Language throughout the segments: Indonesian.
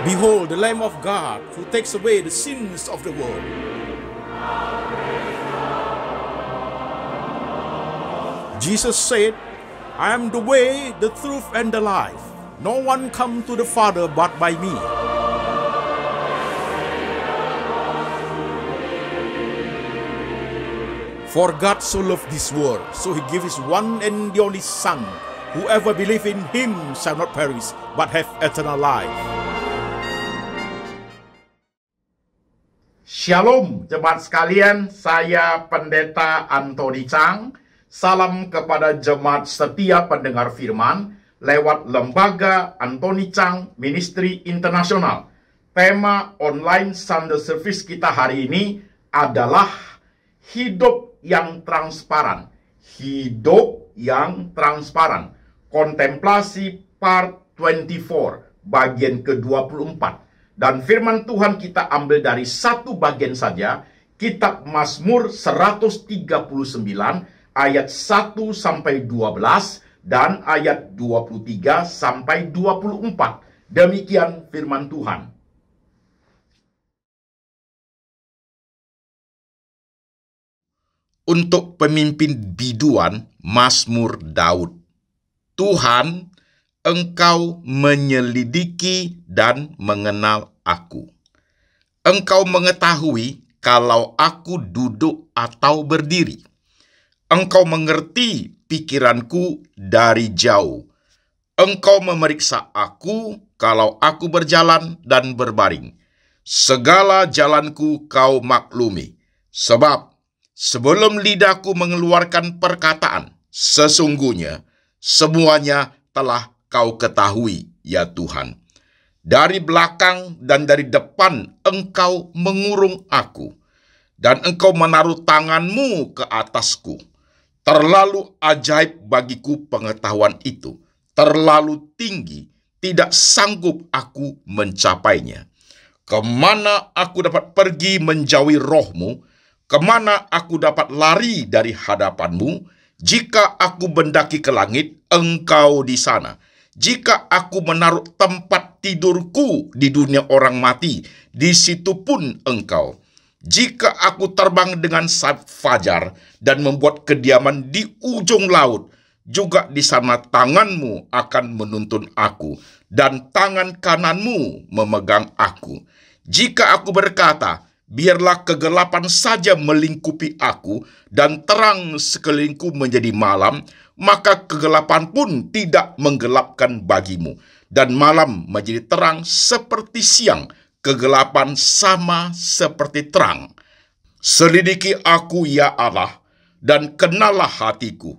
Behold, the Lamb of God who takes away the sins of the world. Jesus said, I am the way, the truth, and the life. No one comes to the Father but by me. For God so loved this world, so he gave his one and the only Son. Whoever believes in him shall not perish, but have eternal life. Shalom jemaat sekalian, saya Pendeta Antoni Chang. Salam kepada jemaat setia pendengar firman lewat Lembaga Antoni Chang Ministry Internasional. Tema online Sunday Service kita hari ini adalah hidup yang transparan. Hidup yang transparan. Kontemplasi part 24, bagian ke-24. Dan firman Tuhan kita ambil dari satu bagian saja, kitab Mazmur 139 ayat 1 sampai 12 dan ayat 23 sampai 24. Demikian firman Tuhan. Untuk pemimpin biduan, Mazmur Daud. Tuhan, Engkau menyelidiki dan mengenal aku. Engkau mengetahui kalau aku duduk atau berdiri. Engkau mengerti pikiranku dari jauh. Engkau memeriksa aku kalau aku berjalan dan berbaring. Segala jalanku kau maklumi. Sebab sebelum lidahku mengeluarkan perkataan, sesungguhnya semuanya telah kau ketahui, ya Tuhan. Dari belakang dan dari depan engkau mengurung aku, dan engkau menaruh tanganmu ke atasku. Terlalu ajaib bagiku pengetahuan itu, terlalu tinggi, tidak sanggup aku mencapainya. Kemana aku dapat pergi menjauhi rohmu? Kemana aku dapat lari dari hadapanmu? Jika aku mendaki ke langit, engkau di sana. Jika aku menaruh tempat tidurku di dunia orang mati, di situ pun engkau. Jika aku terbang dengan sayap fajar dan membuat kediaman di ujung laut, juga di sana tanganmu akan menuntun aku, dan tangan kananmu memegang aku. Jika aku berkata, biarlah kegelapan saja melingkupi aku, dan terang sekelilingku menjadi malam, maka kegelapan pun tidak menggelapkan bagimu, dan malam menjadi terang seperti siang, kegelapan sama seperti terang. Selidiki aku, ya Allah, dan kenallah hatiku.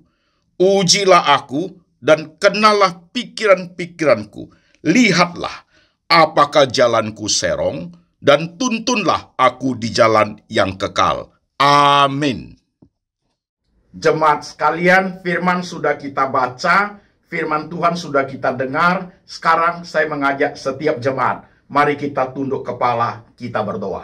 Ujilah aku, dan kenallah pikiran-pikiranku. Lihatlah, apakah jalanku serong, dan tuntunlah aku di jalan yang kekal. Amin. Jemaat sekalian, firman sudah kita baca, firman Tuhan sudah kita dengar. Sekarang saya mengajak setiap jemaat, mari kita tunduk kepala, kita berdoa.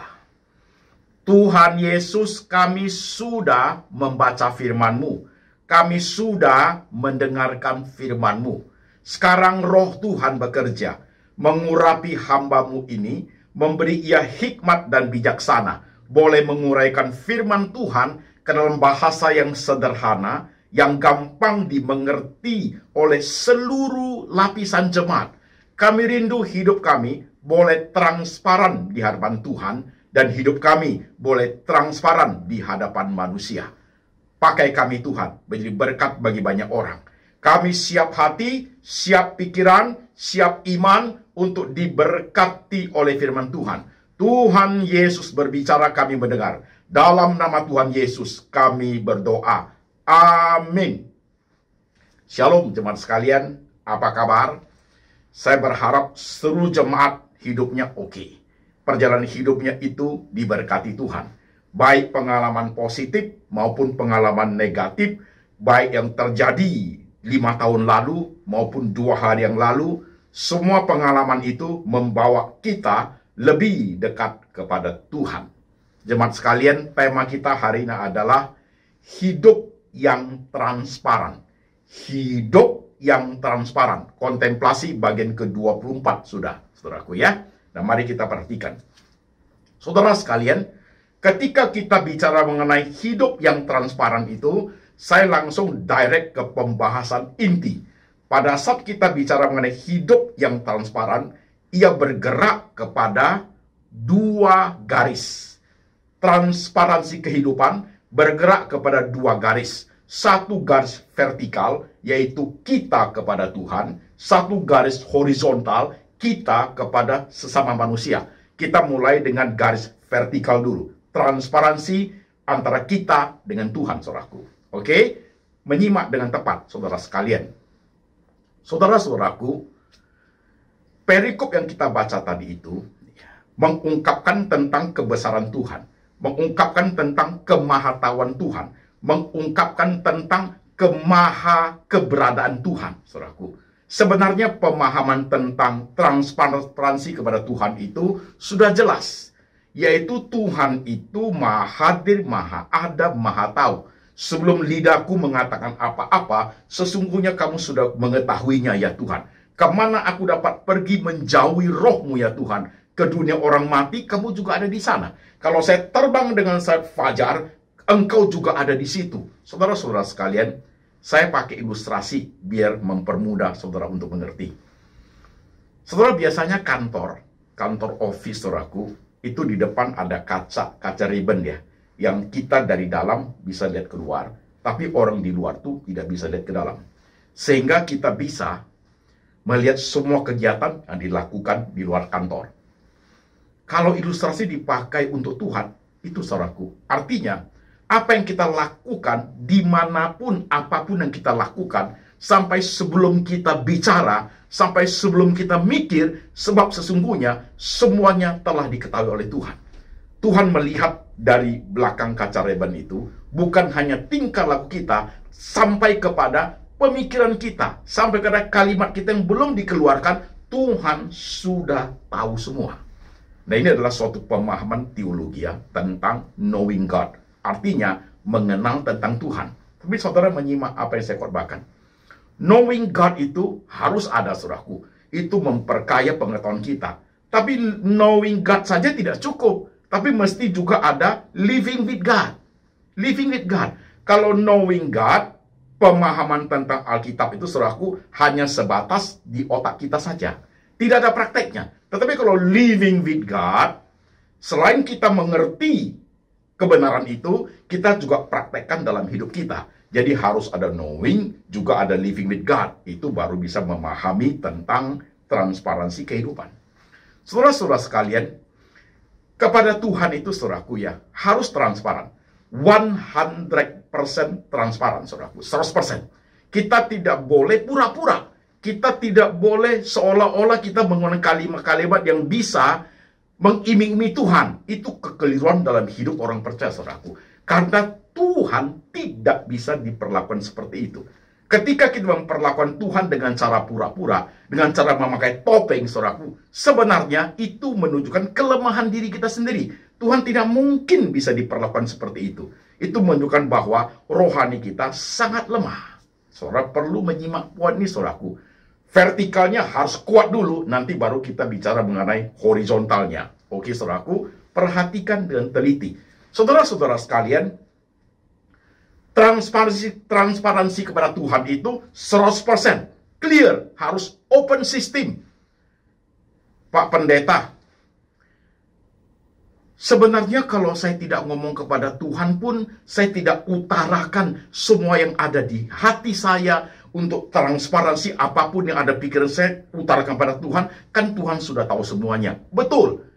Tuhan Yesus, kami sudah membaca firman-Mu. Kami sudah mendengarkan firman-Mu. Sekarang roh Tuhan bekerja, mengurapi hamba-Mu ini, memberi ia hikmat dan bijaksana, boleh menguraikan firman Tuhan ke dalam bahasa yang sederhana, yang gampang dimengerti oleh seluruh lapisan jemaat. Kami rindu hidup kami boleh transparan di hadapan Tuhan, dan hidup kami boleh transparan di hadapan manusia. Pakai kami Tuhan, menjadi berkat bagi banyak orang. Kami siap hati, siap pikiran, siap iman untuk diberkati oleh firman Tuhan. Tuhan Yesus berbicara, kami mendengar. Dalam nama Tuhan Yesus kami berdoa. Amin. Shalom jemaat sekalian, apa kabar? Saya berharap seluruh jemaat hidupnya oke. Perjalanan hidupnya itu diberkati Tuhan. Baik pengalaman positif maupun pengalaman negatif, baik yang terjadi 5 tahun lalu maupun 2 hari yang lalu, semua pengalaman itu membawa kita lebih dekat kepada Tuhan. Jemaat sekalian, tema kita hari ini adalah hidup yang transparan. Hidup yang transparan. Kontemplasi bagian ke-24 sudah, saudaraku ya. Nah, mari kita perhatikan. Saudara sekalian, ketika kita bicara mengenai hidup yang transparan itu, saya langsung direct ke pembahasan inti. Pada saat kita bicara mengenai hidup yang transparan, ia bergerak kepada dua garis. Transparansi kehidupan bergerak kepada dua garis. Satu garis vertikal, yaitu kita kepada Tuhan. Satu garis horizontal, kita kepada sesama manusia. Kita mulai dengan garis vertikal dulu. Transparansi antara kita dengan Tuhan, saudaraku. Oke? Menyimak dengan tepat, saudara sekalian. Saudara-saudaraku, perikop yang kita baca tadi itu mengungkapkan tentang kebesaran Tuhan, mengungkapkan tentang kemahatauan Tuhan, mengungkapkan tentang keberadaan Tuhan, saudaraku. Sebenarnya pemahaman tentang transparansi kepada Tuhan itu sudah jelas, yaitu Tuhan itu maha hadir, maha ada, maha tahu. Sebelum lidahku mengatakan apa-apa, sesungguhnya kamu sudah mengetahuinya ya Tuhan. Kemana aku dapat pergi menjauhi rohmu ya Tuhan? Ke dunia orang mati, kamu juga ada di sana. Kalau saya terbang dengan sayap fajar, engkau juga ada di situ. Saudara-saudara sekalian, saya pakai ilustrasi biar mempermudah saudara untuk mengerti. Saudara, biasanya kantor office saudaraku, itu di depan ada kaca ribbon ya, yang kita dari dalam bisa lihat keluar, tapi orang di luar tuh tidak bisa lihat ke dalam. Sehingga kita bisa melihat semua kegiatan yang dilakukan di luar kantor. Kalau ilustrasi dipakai untuk Tuhan, itu saudaraku, artinya apa yang kita lakukan, dimanapun, apapun yang kita lakukan, sampai sebelum kita bicara, sampai sebelum kita mikir, sebab sesungguhnya semuanya telah diketahui oleh Tuhan. Tuhan melihat dari belakang kaca ribbon itu, bukan hanya tingkah laku kita, sampai kepada pemikiran kita, sampai kepada kalimat kita yang belum dikeluarkan, Tuhan sudah tahu semua. Nah, ini adalah suatu pemahaman teologi ya, tentang knowing God. Artinya, mengenal tentang Tuhan. Tapi saudara menyimak apa yang saya khotbahkan. Knowing God itu harus ada, saudaraku. Itu memperkaya pengetahuan kita. Tapi knowing God saja tidak cukup. Tapi mesti juga ada living with God. Living with God. Kalau knowing God, pemahaman tentang Alkitab itu, saudaraku, hanya sebatas di otak kita saja. Tidak ada prakteknya. Tetapi kalau living with God, selain kita mengerti kebenaran itu, kita juga praktekkan dalam hidup kita. Jadi harus ada knowing, juga ada living with God. Itu baru bisa memahami tentang transparansi kehidupan. Saudara-saudara sekalian, kepada Tuhan itu, saudaraku ya, harus transparan. 100% transparan, saudaraku. 100%. Kita tidak boleh pura-pura. Kita tidak boleh seolah-olah kita menggunakan kalimat-kalimat yang bisa mengiming-imingi Tuhan. Itu kekeliruan dalam hidup orang percaya, saudaraku. Karena Tuhan tidak bisa diperlakukan seperti itu. Ketika kita memperlakukan Tuhan dengan cara pura-pura, dengan cara memakai topeng, saudaraku, sebenarnya itu menunjukkan kelemahan diri kita sendiri. Tuhan tidak mungkin bisa diperlakukan seperti itu. Itu menunjukkan bahwa rohani kita sangat lemah. Saudara perlu menyimak poin ini, saudaraku. Vertikalnya harus kuat dulu, nanti baru kita bicara mengenai horizontalnya. Oke, saudaraku, perhatikan dengan teliti. Saudara-saudara sekalian, transparansi kepada Tuhan itu 100% clear, harus open system. Pak Pendeta, sebenarnya kalau saya tidak ngomong kepada Tuhan pun, saya tidak utarakan semua yang ada di hati saya untuk transparansi apapun yang ada pikiran saya, utarakan pada Tuhan, kan Tuhan sudah tahu semuanya. Betul.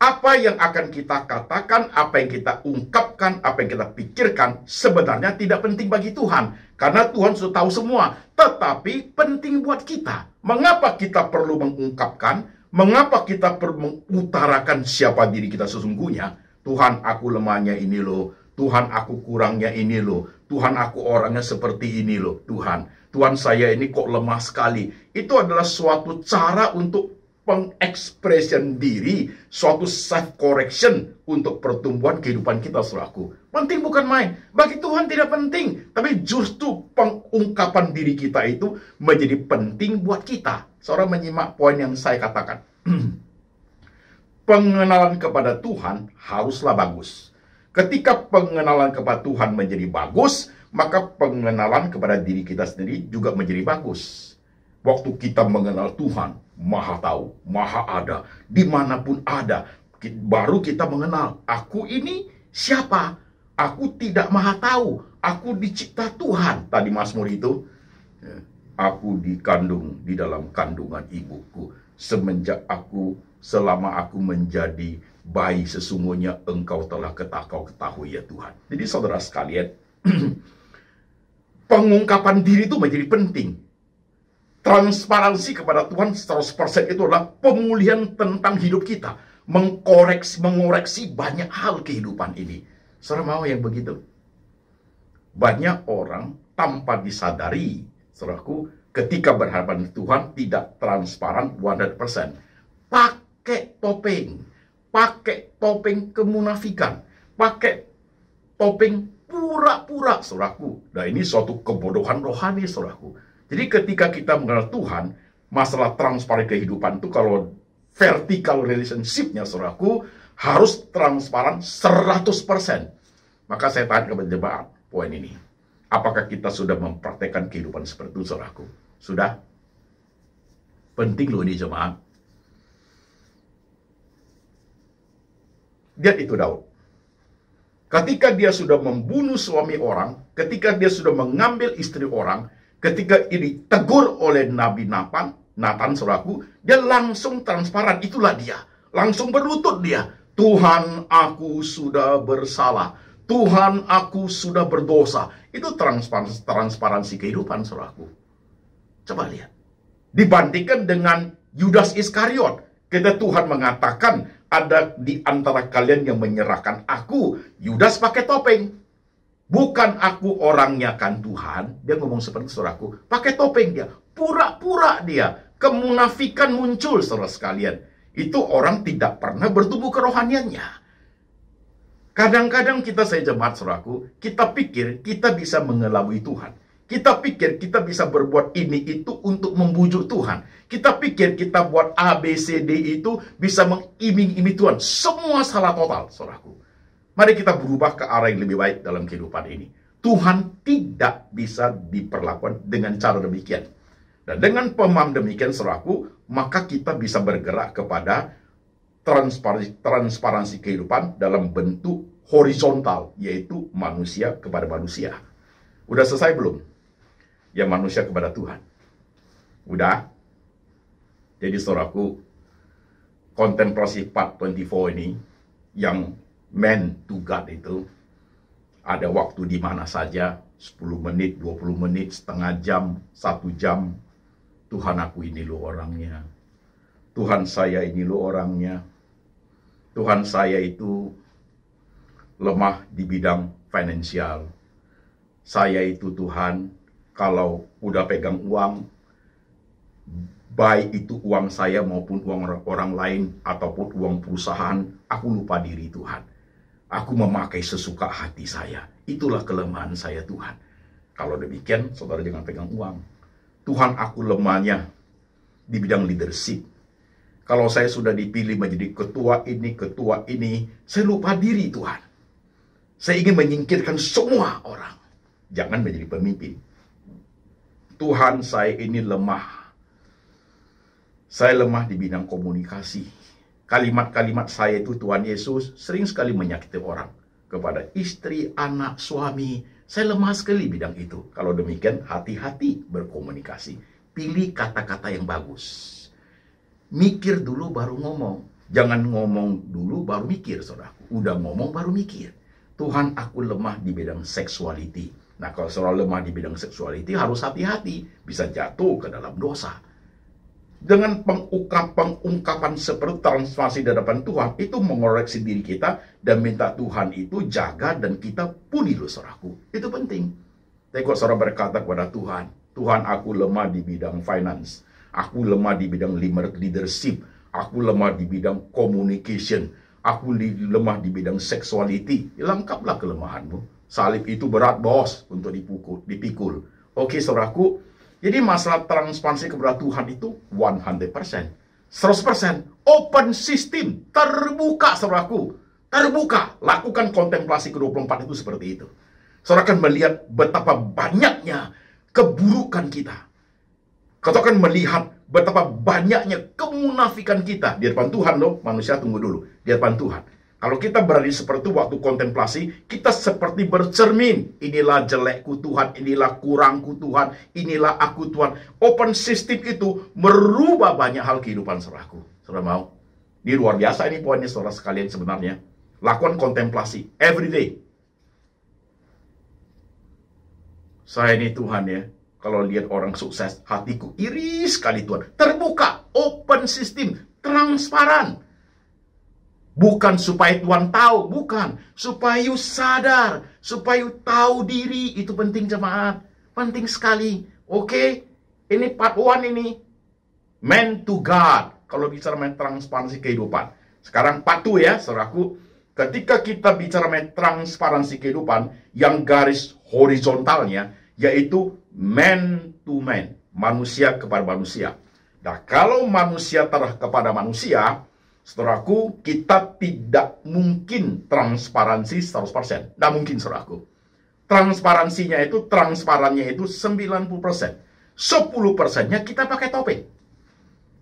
Apa yang akan kita katakan, apa yang kita ungkapkan, apa yang kita pikirkan, sebenarnya tidak penting bagi Tuhan. Karena Tuhan sudah tahu semua. Tetapi penting buat kita. Mengapa kita perlu mengungkapkan? Mengapa kita perlu mengutarakan siapa diri kita sesungguhnya? Tuhan, aku lemahnya ini loh. Tuhan, aku kurangnya ini loh. Tuhan, aku orangnya seperti ini loh. Tuhan, saya ini kok lemah sekali. Itu adalah suatu cara untuk pengekspresian diri, suatu self-correction untuk pertumbuhan kehidupan kita, saudaraku. Penting bukan main. Bagi Tuhan tidak penting. Tapi justru pengungkapan diri kita itu menjadi penting buat kita. Saudara menyimak poin yang saya katakan. pengenalan kepada Tuhan haruslah bagus. Ketika pengenalan kepada Tuhan menjadi bagus, maka pengenalan kepada diri kita sendiri juga menjadi bagus. Waktu kita mengenal Tuhan, Maha tahu, Maha ada, dimanapun ada, baru kita mengenal, aku ini siapa? Aku tidak Maha tahu, aku dicipta Tuhan. Tadi Mazmur itu, aku dikandung di dalam kandungan ibuku. Selama aku menjadi bayi, sesungguhnya Engkau telah ketahui ya Tuhan. Jadi saudara sekalian, pengungkapan diri itu menjadi penting. Transparansi kepada Tuhan 100% itu adalah pemulihan tentang hidup kita. Mengoreksi banyak hal kehidupan ini. Saudara mau yang begitu? Banyak orang tanpa disadari, saudaraku, ketika berhadapan Tuhan tidak transparan 100%. Pakai topeng kemunafikan, pakai topeng pura-pura, saudaraku. Nah, ini suatu kebodohan rohani, saudaraku. Jadi ketika kita mengenal Tuhan, masalah transparan kehidupan itu kalau vertical relationship-nya, saudaraku, harus transparan 100%. Maka saya tanya kepada jemaat poin ini. Apakah kita sudah mempraktekkan kehidupan seperti itu, saudaraku? Sudah? Penting loh ini jemaat. Lihat itu Daud. Ketika dia sudah membunuh suami orang, ketika dia sudah mengambil istri orang, ketika ini tegur oleh Nabi Nathan, saudaraku, dia langsung transparan. Itulah dia. Langsung berlutut dia. Tuhan, aku sudah bersalah. Tuhan, aku sudah berdosa. Itu transparansi kehidupan, saudaraku. Coba lihat. Dibandingkan dengan Yudas Iskariot. Ketika Tuhan mengatakan, ada di antara kalian yang menyerahkan aku. Yudas pakai topeng. Bukan aku orangnya kan Tuhan. Dia ngomong seperti saudaraku. Pakai topeng dia. Pura-pura dia. Kemunafikan muncul, saudara sekalian. Itu orang tidak pernah bertumbuh kerohaniannya. Kadang-kadang kita, saya jemaat saudaraku, kita pikir kita bisa mengelabui Tuhan. Kita pikir kita bisa berbuat ini itu untuk membujuk Tuhan. Kita pikir kita buat A, B, C, D itu bisa mengiming-iming Tuhan. Semua salah total, saudaraku. Mari kita berubah ke arah yang lebih baik dalam kehidupan ini. Tuhan tidak bisa diperlakukan dengan cara demikian. Dan dengan pemahaman demikian, saudaraku, maka kita bisa bergerak kepada transparansi kehidupan dalam bentuk horizontal, yaitu manusia kepada manusia. Udah selesai belum? Ya, manusia kepada Tuhan. Udah? Jadi saudaraku, kontemplasi part 24 ini, yang man to God itu, ada waktu di mana saja, 10 menit, 20 menit, setengah jam, 1 jam. Tuhan, aku ini lo orangnya. Tuhan, saya ini lo orangnya. Tuhan, saya itu lemah di bidang finansial. Saya itu Tuhan, kalau udah pegang uang, baik itu uang saya maupun uang orang lain ataupun uang perusahaan, aku lupa diri Tuhan. Aku memakai sesuka hati saya. Itulah kelemahan saya Tuhan. Kalau demikian, saudara jangan pegang uang. Tuhan, aku lemahnya di bidang leadership. Kalau saya sudah dipilih menjadi ketua ini, saya lupa diri Tuhan. Saya ingin menyingkirkan semua orang. Jangan menjadi pemimpin. Tuhan, saya ini lemah. Saya lemah di bidang komunikasi. Kalimat-kalimat saya itu, Tuhan Yesus, sering sekali menyakiti orang. Kepada istri, anak, suami. Saya lemah sekali bidang itu. Kalau demikian, hati-hati berkomunikasi. Pilih kata-kata yang bagus. Mikir dulu baru ngomong. Jangan ngomong dulu baru mikir, saudaraku. Udah ngomong baru mikir. Tuhan, aku lemah di bidang sexuality. Nah, kalau saudara lemah di bidang sexuality, harus hati-hati. Bisa jatuh ke dalam dosa. Dengan pengungkapan seperti transformasi di hadapan Tuhan, itu mengoreksi diri kita dan minta Tuhan itu jaga dan kita pulih loh, saudaraku. Itu penting. Tapi kalau saudara berkata kepada Tuhan, Tuhan, aku lemah di bidang finance, aku lemah di bidang leadership, aku lemah di bidang communication, aku lemah di bidang sexuality, lengkaplah kelemahanmu. Salib itu berat, bos, untuk dipikul. Oke, saudaraku. Jadi masalah transparansi kepada Tuhan itu 100%. 100%. Open system. Terbuka, saudaraku. Terbuka. Lakukan kontemplasi ke-24 itu seperti itu. Saudara akan melihat betapa banyaknya keburukan kita. Kau akan melihat betapa banyaknya kemunafikan kita di depan Tuhan loh. Manusia tunggu dulu. Di depan Tuhan. Kalau kita berada seperti itu waktu kontemplasi, kita seperti bercermin. Inilah jelekku Tuhan, inilah kurangku Tuhan, inilah aku Tuhan. Open system itu merubah banyak hal kehidupan saudaraku. Saudara mau? Ini luar biasa ini poinnya saudara sekalian sebenarnya. Lakukan kontemplasi every day. Saya ini Tuhan ya. Kalau lihat orang sukses, hatiku iri sekali Tuhan. Terbuka, open system, transparan. Bukan supaya Tuhan tahu, bukan. Supaya you sadar, supaya you tahu diri. Itu penting jemaat. Penting sekali. Oke? Ini part 1 ini. Man to God. Kalau bicara main transparansi kehidupan. Sekarang part 2 ya, saudaraku. Ketika kita bicara main transparansi kehidupan, yang garis horizontalnya, yaitu man to man. Manusia kepada manusia. Nah, kalau manusia terhadap kepada manusia, saudaraku, kita tidak mungkin transparansi 100%. Tidak mungkin, saudaraku. Transparansinya itu, transparannya itu 90%. 10%-nya kita pakai topeng.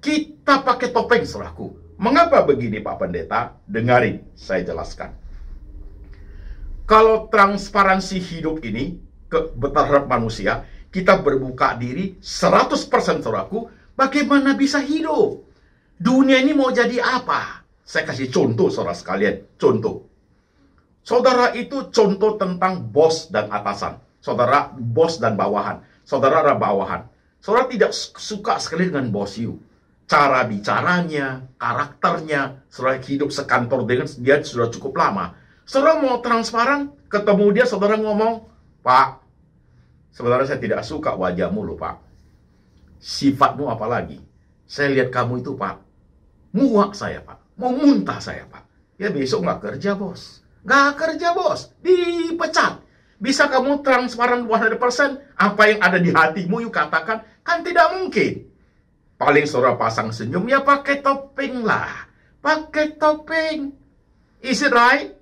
Kita pakai topeng, saudaraku. Mengapa begini, Pak Pendeta? Dengarin, saya jelaskan. Kalau transparansi hidup ini, terhadap manusia, kita berbuka diri 100%, saudaraku, bagaimana bisa hidup? Dunia ini mau jadi apa? Saya kasih contoh saudara sekalian. Contoh. Saudara itu contoh tentang bos dan atasan. Saudara bos dan bawahan. Saudara ada bawahan. Saudara tidak suka sekali dengan bos you. Cara bicaranya, karakternya, saudara hidup sekantor dengan dia sudah cukup lama. Saudara mau transparan, ketemu dia, saudara ngomong, Pak, sebenarnya saya tidak suka wajahmu loh Pak. Sifatmu apa lagi? Saya lihat kamu itu Pak, muak saya Pak, mau muntah saya Pak. Ya besok nggak kerja bos. Nggak kerja bos, dipecat. Bisa kamu transparan 100% apa yang ada di hatimu you katakan? Kan tidak mungkin. Paling saudara pasang senyum, ya pakai topeng lah. Pakai topeng. Is it right?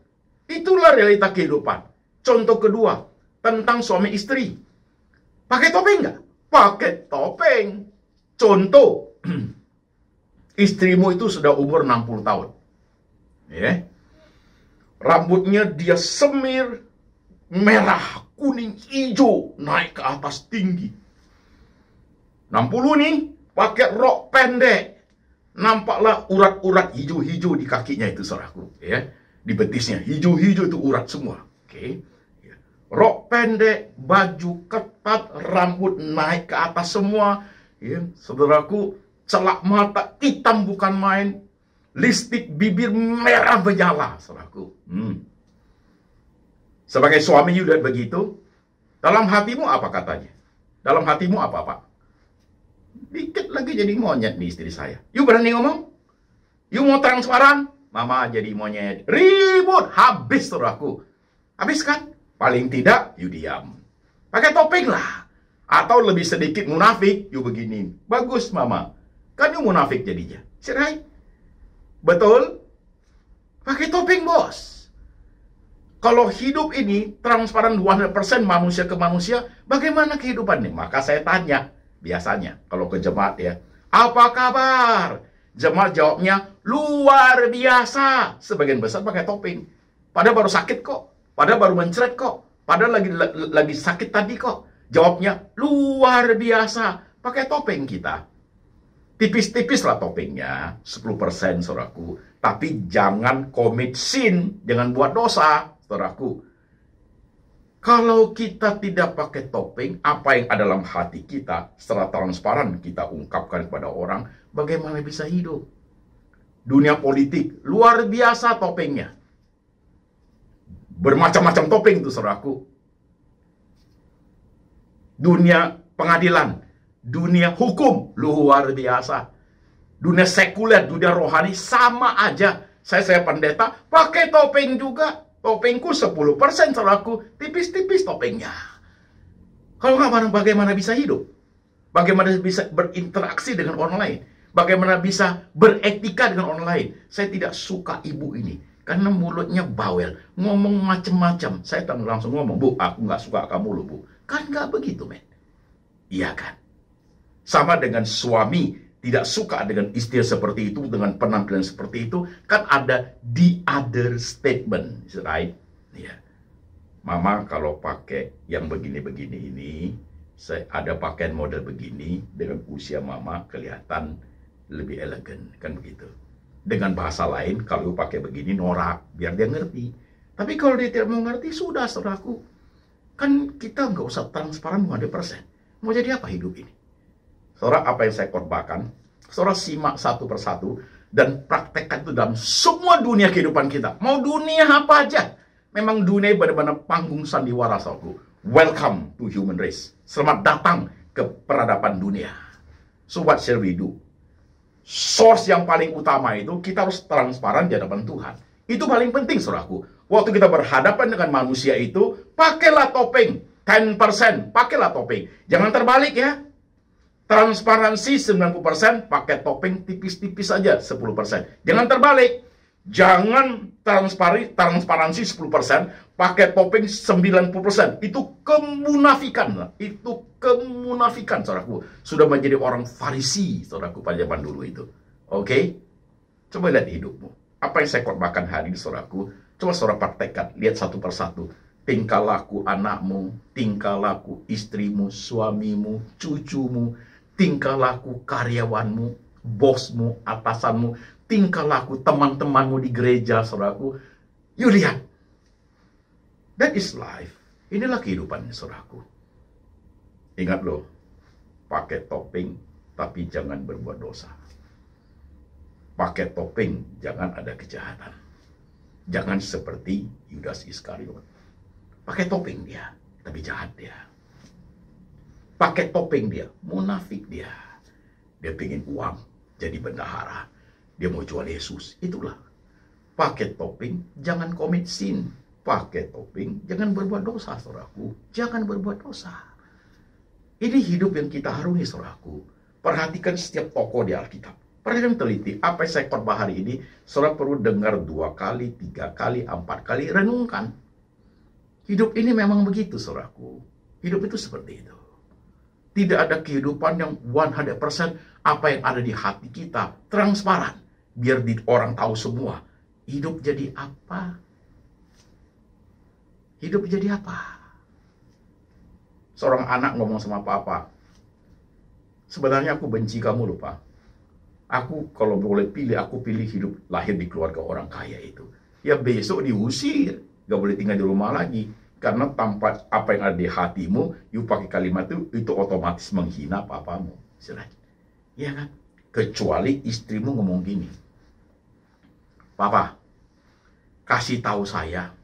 Itulah realita kehidupan. Contoh kedua, tentang suami istri. Pakai topeng nggak? Pakai topeng. Contoh, istrimu itu sudah umur 60 tahun. Ya. Rambutnya dia semir, merah, kuning, hijau, naik ke atas tinggi. 60 nih, pakai rok pendek. Nampaklah urat-urat hijau-hijau di kakinya itu, saudaraku. Ya. Di betisnya, hijau-hijau itu urat semua. Oke. Rok pendek, baju ketat, rambut naik ke atas semua. Ya, saudaraku, celak mata hitam bukan main. Lipstik bibir merah menyala, saudaraku. Sebagai suami you lihat begitu, dalam hatimu apa katanya? Dalam hatimu apa, Pak? Dikit lagi jadi monyet nih istri saya. You berani ngomong? You mau transparan? Mama jadi monyet. Ribut, habis saudaraku. Habis kan? Paling tidak, you diam. Pakai topeng lah. Atau lebih sedikit munafik, you begini. Bagus, Mama. Kan you munafik jadinya. Sirai? Betul? Pakai topeng, bos. Kalau hidup ini transparan 200% manusia ke manusia, bagaimana kehidupannya? Maka saya tanya, biasanya, kalau ke jemaat ya, apa kabar? Jemaat jawabnya, luar biasa. Sebagian besar pakai topeng. Padahal baru sakit kok. Padahal baru mencret kok. Padahal lagi sakit tadi kok. Jawabnya, luar biasa. Pakai topeng kita. Tipis-tipis lah topengnya. 10% saudaraku. Tapi jangan commit sin. Jangan buat dosa, saudaraku. Kalau kita tidak pakai topeng, apa yang ada dalam hati kita, secara transparan kita ungkapkan kepada orang, bagaimana bisa hidup? Dunia politik, luar biasa topengnya. Bermacam-macam topeng itu, saudaraku. Dunia pengadilan, dunia hukum, luar biasa. Dunia sekuler, dunia rohani, sama aja. Saya pendeta, pakai topeng juga. Topengku 10%, saudaraku. Tipis-tipis topengnya. Kalau nggak, bagaimana bisa hidup? Bagaimana bisa berinteraksi dengan orang lain? Bagaimana bisa beretika dengan orang lain. Saya tidak suka ibu ini. Karena mulutnya bawel. Ngomong macam-macam. Saya langsung ngomong, Bu, aku nggak suka kamu loh, Bu. Kan nggak begitu, men. Iya kan? Sama dengan suami tidak suka dengan istri seperti itu, dengan penampilan seperti itu. Kan ada the other statement. Right? Ya. Mama kalau pakai yang begini-begini ini, saya ada pakaian model begini, dengan usia mama kelihatan lebih elegan, kan begitu. Dengan bahasa lain, kalau pakai begini norak, biar dia ngerti. Tapi kalau dia tidak mau ngerti, sudah saudaraku. Kan kita nggak usah transparan 100%. Mau jadi apa hidup ini? Saudara, apa yang saya korbankan, saudara simak satu persatu, dan praktekkan itu dalam semua dunia kehidupan kita. Mau dunia apa aja. Memang dunia benar-benar panggung sandiwara, saudaraku. Welcome to human race. Selamat datang ke peradaban dunia. So what shall we do? Source yang paling utama itu kita harus transparan di hadapan Tuhan. Itu paling penting, saudaraku. Waktu kita berhadapan dengan manusia itu, pakailah topeng 10%, pakailah topeng. Jangan terbalik ya. Transparansi 90%, pakai topeng tipis-tipis saja 10%. Jangan terbalik. Jangan transparansi 10%, pakai topeng 90%. Itu kemunafikan. Itu kemunafikan, saudaraku. Sudah menjadi orang Farisi, saudaraku, pada zaman dulu itu. Oke? Coba lihat hidupmu. Apa yang saya korbankan hari ini, saudaraku? Coba saudara praktekkan. Lihat satu persatu. Tingkah laku anakmu, tingkah laku istrimu, suamimu, cucumu, tingkah laku karyawanmu, bosmu, atasanmu, tingkah laku teman-temanmu di gereja, saudaraku. Yuk lihat. That is life. Inilah kehidupan, saudaraku. Ingat loh, pakai topeng, tapi jangan berbuat dosa. Pakai topeng, jangan ada kejahatan. Jangan seperti Yudas Iskariot. Pakai topeng dia, tapi jahat dia. Pakai topeng dia, munafik dia. Dia pengen uang, jadi bendahara. Dia mau jual Yesus. Itulah. Pakai topeng, jangan commit sin. Pakai topeng, jangan berbuat dosa, saudaraku. Jangan berbuat dosa. Ini hidup yang kita haruni, saudaraku. Perhatikan setiap tokoh di Alkitab. Perhatikan teliti. Apa yang saya khotbah hari ini, saudara perlu dengar 2 kali, 3 kali, 4 kali. Renungkan. Hidup ini memang begitu, saudaraku. Hidup itu seperti itu. Tidak ada kehidupan yang 100% apa yang ada di hati kita. Transparan. Biar orang tahu semua. Hidup jadi apa? Hidup jadi apa? Seorang anak ngomong sama papa, sebenarnya aku benci kamu loh, Pak. Aku kalau boleh pilih, aku pilih hidup lahir di keluarga orang kaya itu. Ya besok diusir. Gak boleh tinggal di rumah lagi. Karena tanpa apa yang ada di hatimu, you pakai kalimat itu otomatis menghina papamu. Iya kan? Kecuali istrimu ngomong gini. Papa, kasih tahu saya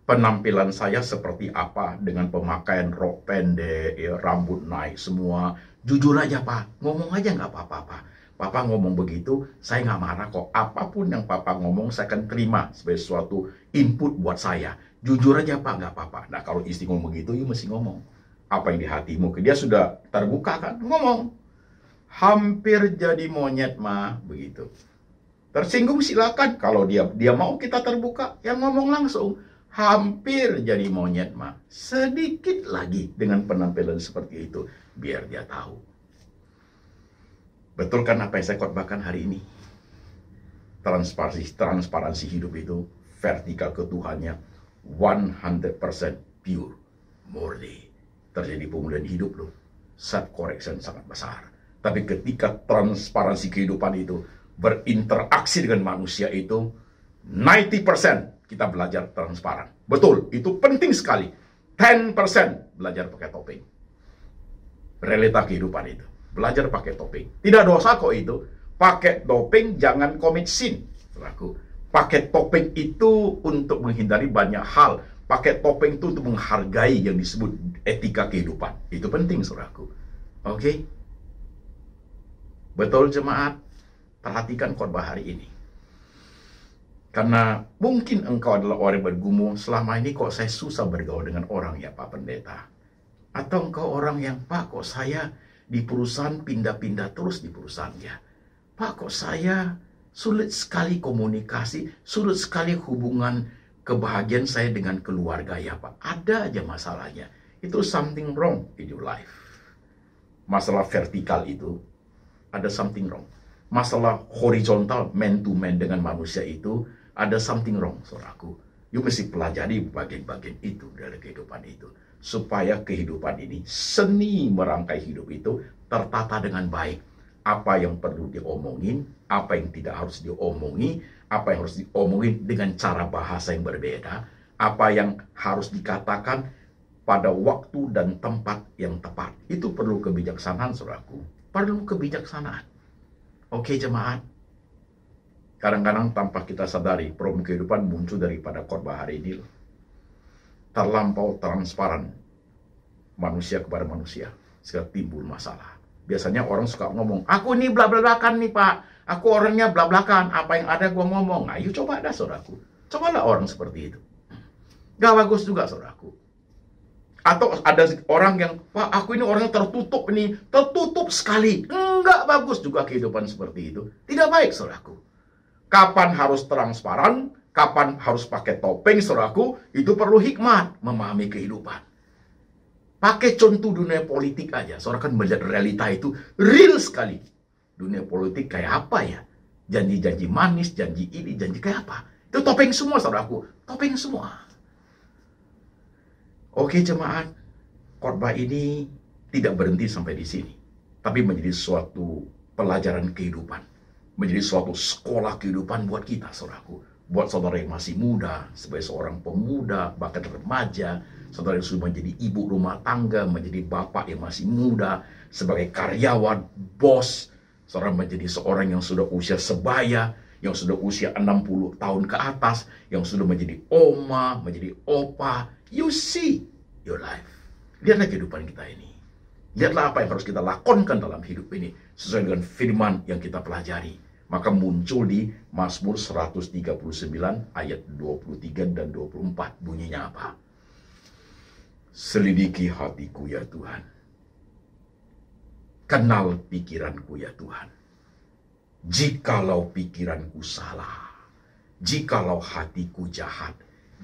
penampilan saya seperti apa dengan pemakaian rok pendek, ya, rambut naik semua. Jujur aja, Pak. Ngomong aja nggak apa-apa. Papa ngomong begitu, saya nggak marah kok. Apapun yang Papa ngomong, saya akan terima sebagai suatu input buat saya. Jujur aja, Pak, nggak apa-apa. Nah, kalau istri ngomong begitu, you mesti ngomong. Apa yang di hatimu? Dia sudah terbuka kan? Ngomong. Hampir jadi monyet, mah. Begitu. Tersinggung silakan. Kalau dia mau kita terbuka, ya ngomong langsung. Hampir jadi monyet, mah. Sedikit lagi dengan penampilan seperti itu. Biar dia tahu. Betul kan apa yang saya khotbahkan hari ini? Transparansi hidup itu, vertikal ke Tuhannya, 100% pure, murni. Terjadi pemulihan hidup loh. Self correction sangat besar. Tapi ketika transparansi kehidupan itu berinteraksi dengan manusia itu, 90% kita belajar transparan. Betul, itu penting sekali. 10% belajar pakai topeng. Realita kehidupan itu. Belajar pakai topeng. Tidak dosa kok itu. Pakai topeng, jangan commit sin. Pakai topeng itu untuk menghindari banyak hal. Pakai topeng itu untuk menghargai yang disebut etika kehidupan. Itu penting, saudaraku. Oke? Betul, jemaat? Perhatikan khotbah hari ini. Karena mungkin engkau adalah orang yang bergumul, selama ini kok saya susah bergaul dengan orang ya Pak Pendeta. Atau engkau orang yang, Pak, kok saya di perusahaan pindah-pindah terus di perusahaan ya. Pak, kok saya sulit sekali komunikasi, sulit sekali hubungan kebahagiaan saya dengan keluarga ya Pak. Ada aja masalahnya. Itu something wrong in your life. Masalah vertikal itu, ada something wrong. Masalah horizontal, man to man dengan manusia itu, ada something wrong, saudaraku. You mesti pelajari bagian-bagian itu dari kehidupan itu. Supaya kehidupan ini, seni merangkai hidup itu, tertata dengan baik. Apa yang perlu diomongin, apa yang tidak harus diomongi, apa yang harus diomongin dengan cara bahasa yang berbeda, apa yang harus dikatakan pada waktu dan tempat yang tepat. Itu perlu kebijaksanaan, saudaraku. Perlu kebijaksanaan. Oke, jemaat. Kadang-kadang tanpa kita sadari, problem kehidupan muncul daripada khotbah hari ini. Terlampau transparan manusia kepada manusia, sehingga timbul masalah. Biasanya orang suka ngomong, aku ini bla-bla-blakan nih Pak, aku orangnya bla-blakan, apa yang ada gua ngomong. Ayo coba dah saudaraku, cobalah orang seperti itu. Gak bagus juga saudaraku. Atau ada orang yang, Pak aku ini orangnya tertutup ini, tertutup sekali. Enggak bagus juga kehidupan seperti itu. Tidak baik saudaraku. Kapan harus transparan, kapan harus pakai topeng saudaraku, itu perlu hikmat memahami kehidupan. Pakai contoh dunia politik aja. Saudara kan melihat realita itu real sekali. Dunia politik kayak apa ya? Janji-janji manis, janji ini, janji kayak apa? Itu topeng semua, saudaraku. Topeng semua. Oke, jemaat. Khotbah ini tidak berhenti sampai di sini. Tapi menjadi suatu pelajaran kehidupan. Menjadi suatu sekolah kehidupan buat kita, saudaraku. Buat saudara yang masih muda, sebagai seorang pemuda, bahkan remaja, saudara yang sudah menjadi ibu rumah tangga, menjadi bapak yang masih muda, sebagai karyawan, bos, saudara menjadi seorang yang sudah usia sebaya, yang sudah usia 60 tahun ke atas, yang sudah menjadi oma, menjadi opa. You see your life. Lihatlah kehidupan kita ini. Lihatlah apa yang harus kita lakonkan dalam hidup ini, sesuai dengan firman yang kita pelajari. Maka muncul di Mazmur 139 ayat 23 dan 24. Bunyinya apa? Selidiki hatiku ya Tuhan. Kenal pikiranku ya Tuhan. Jikalau pikiranku salah, jikalau hatiku jahat,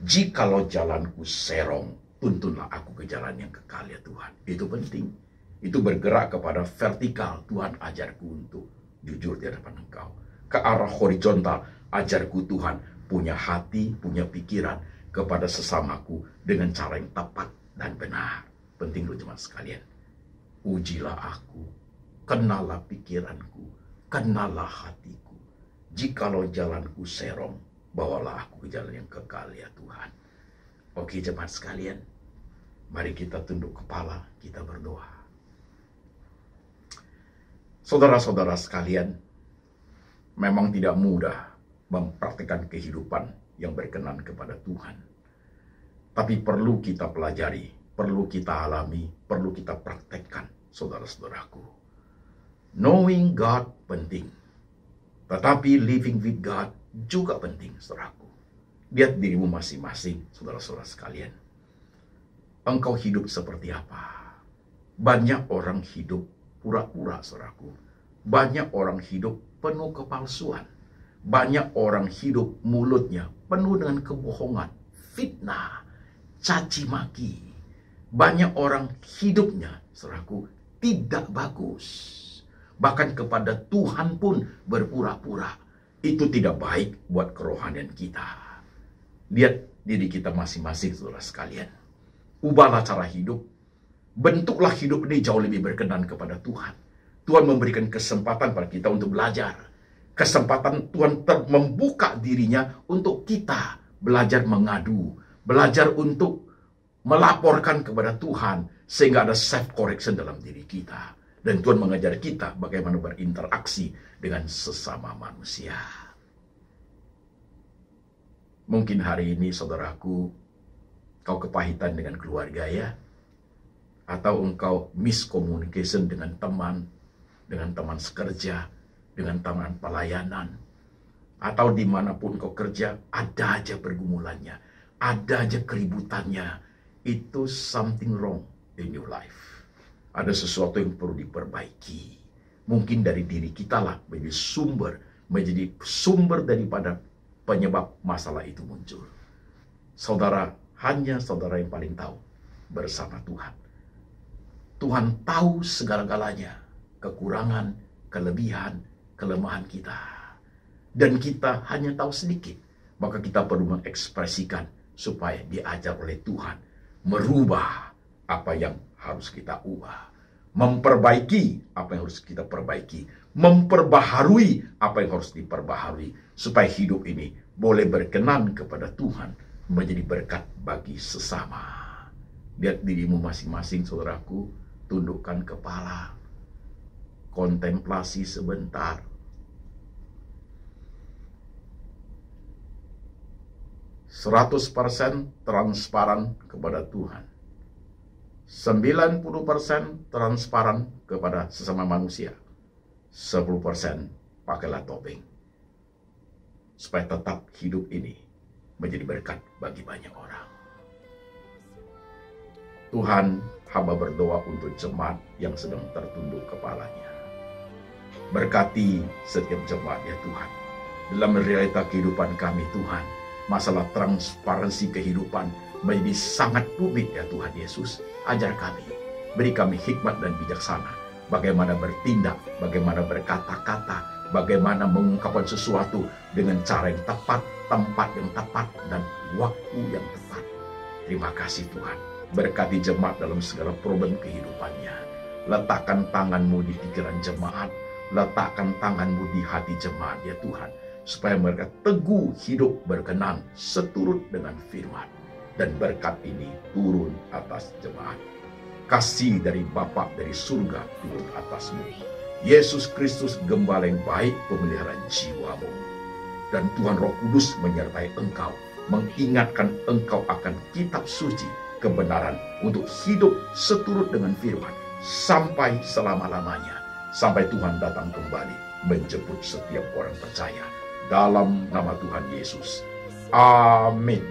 jikalau jalanku serong, tuntunlah aku ke jalan yang kekal ya Tuhan. Itu penting. Itu bergerak kepada vertikal. Tuhan ajarku untuk jujur di hadapan Engkau. Ke arah horizontal, ajarku Tuhan punya hati, punya pikiran kepada sesamaku dengan cara yang tepat dan benar. Penting loh jemaat sekalian. Ujilah aku, kenalah pikiranku, kenalah hatiku. Jikalau jalanku serong, bawalah aku ke jalan yang kekal ya Tuhan. Oke jemaat sekalian, mari kita tunduk kepala, kita berdoa. Saudara-saudara sekalian, memang tidak mudah mempraktikkan kehidupan yang berkenan kepada Tuhan. Tapi perlu kita pelajari, perlu kita alami, perlu kita praktekkan, saudara-saudaraku. Knowing God penting. Tetapi living with God juga penting, saudaraku. Lihat dirimu masing-masing, saudara-saudara sekalian. Engkau hidup seperti apa? Banyak orang hidup pura-pura, saudaraku. Banyak orang hidup penuh kepalsuan. Banyak orang hidup mulutnya penuh dengan kebohongan, fitnah, caci maki. Banyak orang hidupnya, saudaraku, tidak bagus. Bahkan kepada Tuhan pun berpura-pura. Itu tidak baik buat kerohanian kita. Lihat diri kita masing-masing, saudara sekalian. Ubahlah cara hidup. Bentuklah hidup ini jauh lebih berkenan kepada Tuhan. Tuhan memberikan kesempatan pada kita untuk belajar. Kesempatan Tuhan membuka dirinya untuk kita belajar mengadu. Belajar untuk melaporkan kepada Tuhan. Sehingga ada self-correction dalam diri kita. Dan Tuhan mengajar kita bagaimana berinteraksi dengan sesama manusia. Mungkin hari ini saudaraku, kau kepahitan dengan keluarga ya. Atau engkau miscommunication dengan teman sekerja, dengan teman pelayanan. Atau dimanapun kau kerja, ada aja pergumulannya. Ada aja keributannya. Itu something wrong in your life. Ada sesuatu yang perlu diperbaiki. Mungkin dari diri kita lah menjadi sumber daripada penyebab masalah itu muncul. Saudara, hanya saudara yang paling tahu bersama Tuhan. Tuhan tahu segala-galanya, kekurangan, kelebihan, kelemahan kita. Dan kita hanya tahu sedikit. Maka kita perlu mengekspresikan supaya diajar oleh Tuhan. Merubah apa yang harus kita ubah. Memperbaiki apa yang harus kita perbaiki. Memperbaharui apa yang harus diperbaharui. Supaya hidup ini boleh berkenan kepada Tuhan. Menjadi berkat bagi sesama. Lihat dirimu masing-masing, saudaraku. Tundukkan kepala. Kontemplasi sebentar. %100% transparan kepada Tuhan. 90% transparan kepada sesama manusia. 10% pakailah topeng. Supaya tetap hidup ini menjadi berkat bagi banyak orang. Tuhan, hamba berdoa untuk jemaat yang sedang tertunduk kepalanya. Berkati setiap jemaat ya Tuhan. Dalam realita kehidupan kami Tuhan, masalah transparansi kehidupan menjadi sangat rumit ya Tuhan Yesus. Ajar kami, beri kami hikmat dan bijaksana. Bagaimana bertindak, bagaimana berkata-kata, bagaimana mengungkapkan sesuatu dengan cara yang tepat, tempat yang tepat, dan waktu yang tepat. Terima kasih Tuhan. Berkati jemaat dalam segala problem kehidupannya. Letakkan tangan-Mu di pikiran jemaat. Letakkan tangan-Mu di hati jemaat ya Tuhan. Supaya mereka teguh hidup berkenan seturut dengan firman. Dan berkat ini turun atas jemaat. Kasih dari Bapa dari surga turun atasmu. Yesus Kristus gembala yang baik pemelihara jiwamu. Dan Tuhan Roh Kudus menyertai engkau. Mengingatkan engkau akan kitab suci. Kebenaran untuk hidup seturut dengan firman. Sampai selama-lamanya. Sampai Tuhan datang kembali. Menjemput setiap orang percaya. Dalam nama Tuhan Yesus. Amin.